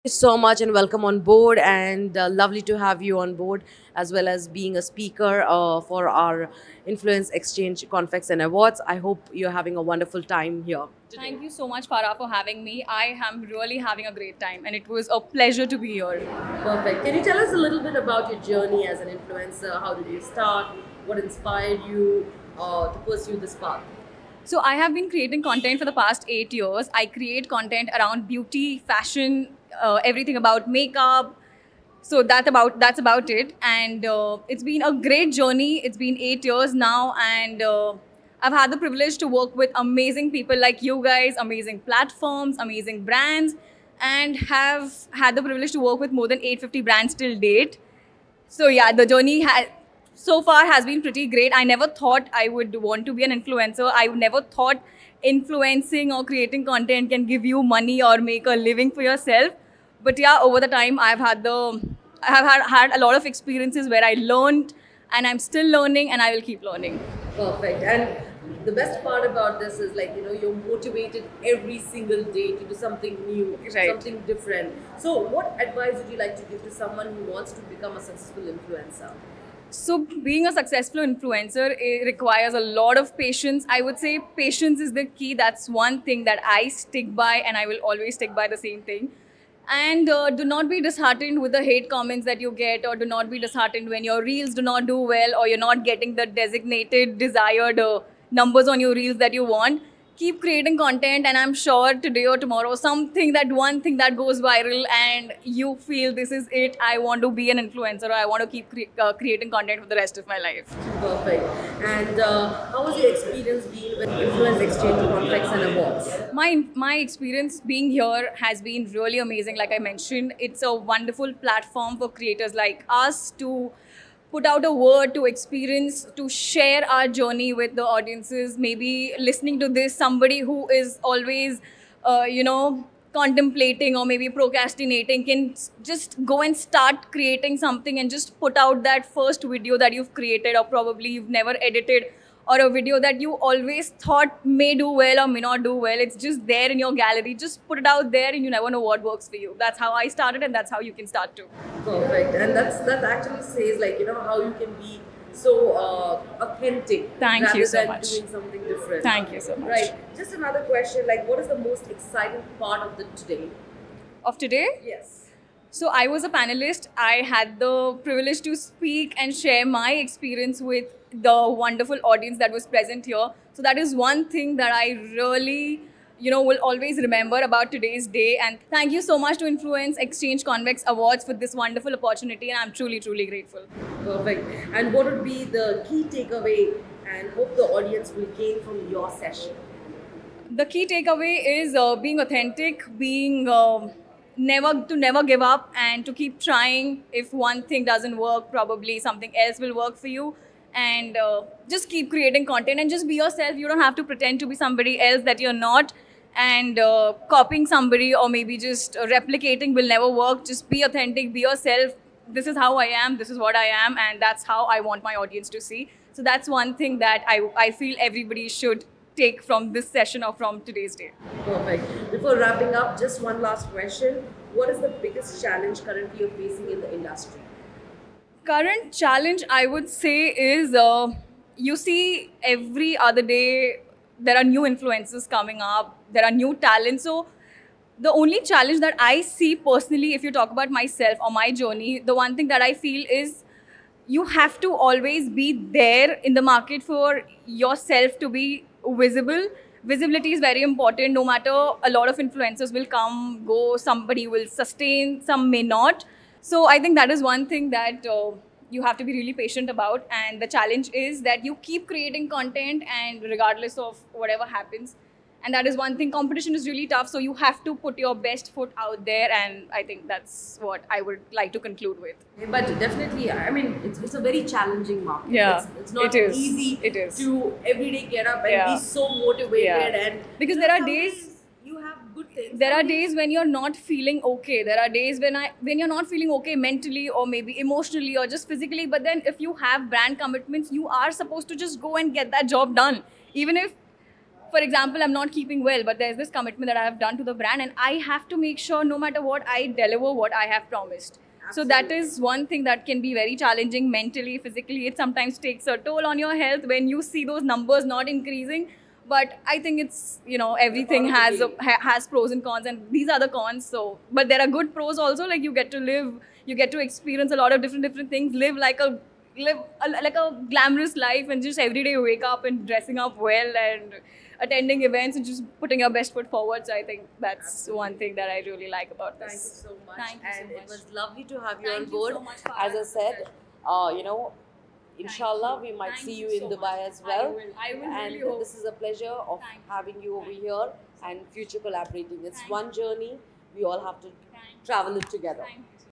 So much and welcome on board, and lovely to have you on board, as well as being a speaker for our Influence Exchange Confex and Awards. I hope you're having a wonderful time here today. Thank you so much, Farah, for having me. I am really having a great time, and it was a pleasure to be here. Perfect. Can you tell us a little bit about your journey as an influencer? How did you start? What inspired you to pursue this path? So, I have been creating content for the past 8 years. I create content around beauty, fashion, everything about makeup. So that's about it, and it's been a great journey. It's been 8 years now, and I've had the privilege to work with amazing people like you guys, amazing platforms, amazing brands, and have had the privilege to work with more than 850 brands till date. So yeah, the journey so far has been pretty great. I never thought I would want to be an influencer. I never thought influencing or creating content can give you money or make a living for yourself. But yeah, over the time, I have had a lot of experiences where I learned, and I'm still learning, and I will keep learning. Perfect. And the best part about this is, like, you're motivated every single day to do something new, Right. something different. So, what advice would you like to give to someone who wants to become a successful influencer? So being a successful influencer, it requires a lot of patience. I would say patience is the key. That's one thing that I stick by, and I will always stick by the same thing. And do not be disheartened with the hate comments that you get, or do not be disheartened when your reels do not do well, or you're not getting the designated desired numbers on your reels that you want. Keep creating content, and I'm sure today or tomorrow one thing that goes viral, and you feel this is it, I want to be an influencer, or I want to keep creating content for the rest of my life. Perfect. And how was your experience being with Influence Exchange Conflicts and Awards? My experience being here has been really amazing. Like I mentioned, it's a wonderful platform for creators like us to put out a word, to experience, to share our journey with the audiences. Maybe listening to this, somebody who is always, contemplating or maybe procrastinating can just go and start creating something and just put out that first video that you've created, or probably you've never edited, or a video that you always thought may do well or may not do well. It's just there in your gallery. Just put it out there, and you never know what works for you. That's how I started, and that's how you can start too. Perfect. And that actually says, like, how you can be so authentic Thank rather you so than much. doing something different. Thank you so much. Right. Just another question, like, what is the most exciting part of the today? Of today? Yes. So I was a panelist. I had the privilege to speak and share my experience with the wonderful audience that was present here. So that is one thing that I really, will always remember about today's day. And thank you so much to Influence Exchange Convex Awards for this wonderful opportunity. And I'm truly, truly grateful. Perfect. And what would be the key takeaway and hope the audience will gain from your session? The key takeaway is being authentic, being never give up, and to keep trying. If one thing doesn't work, probably something else will work for you. And just keep creating content and just be yourself. You don't have to pretend to be somebody else that you're not. And copying somebody or maybe just replicating will never work. Just be authentic, be yourself. This is how I am, this is what I am, and that's how I want my audience to see. So that's one thing that I feel everybody should take from this session or from today's day. Perfect. Before wrapping up, just one last question. What is the biggest challenge currently you're facing in the industry? Current challenge, I would say, is you see every other day there are new influencers coming up, there are new talents. So the only challenge that I see personally, if you talk about myself or my journey, the one thing that I feel is you have to always be there in the market for yourself to be visible. Visibility is very important. No matter, a lot of influencers will come, go, somebody will sustain, some may not. So I think that is one thing that you have to be really patient about. And the challenge is that you keep creating content, and regardless of whatever happens. And that is one thing. Competition is really tough, so you have to put your best foot out there. And I think that's what I would like to conclude with. But definitely, I mean, it's a very challenging market. Yeah, it's not it is. easy It is. to every day get up and Yeah. be so motivated. Yeah. And Because you know, there are some days- you have good things. There are Some days when you're not feeling okay. There are days when you're not feeling okay mentally or maybe emotionally or just physically. But then if you have brand commitments, you are supposed to just go and get that job done. Even if for example, I'm not keeping well, but there's this commitment that I have done to the brand, and I have to make sure no matter what, I deliver what I have promised. So that Absolutely. is one thing that can be very challenging mentally, physically. It sometimes takes a toll on your health when you see those numbers not increasing. But I think it's, everything part of the has has pros and cons, and these are the cons. So, but there are good pros also. Like you get to live, you get to experience a lot of different things. Like a glamorous life, and just every day you wake up and dressing up well and attending events and just putting your best foot forward. So I think that's one thing that I really like about Thank you this. so much. Thank you so And much. it was lovely to have you Thank on you board. so much, Farah. As I said, It's a you know, inshallah, you. we might Thank see you you in so Dubai much. as well. I will And really hope. this is a pleasure of Thank you. having you over Thank here and future collaborating. It's Thank one journey. We all have to Thank you. travel it together. Thank you.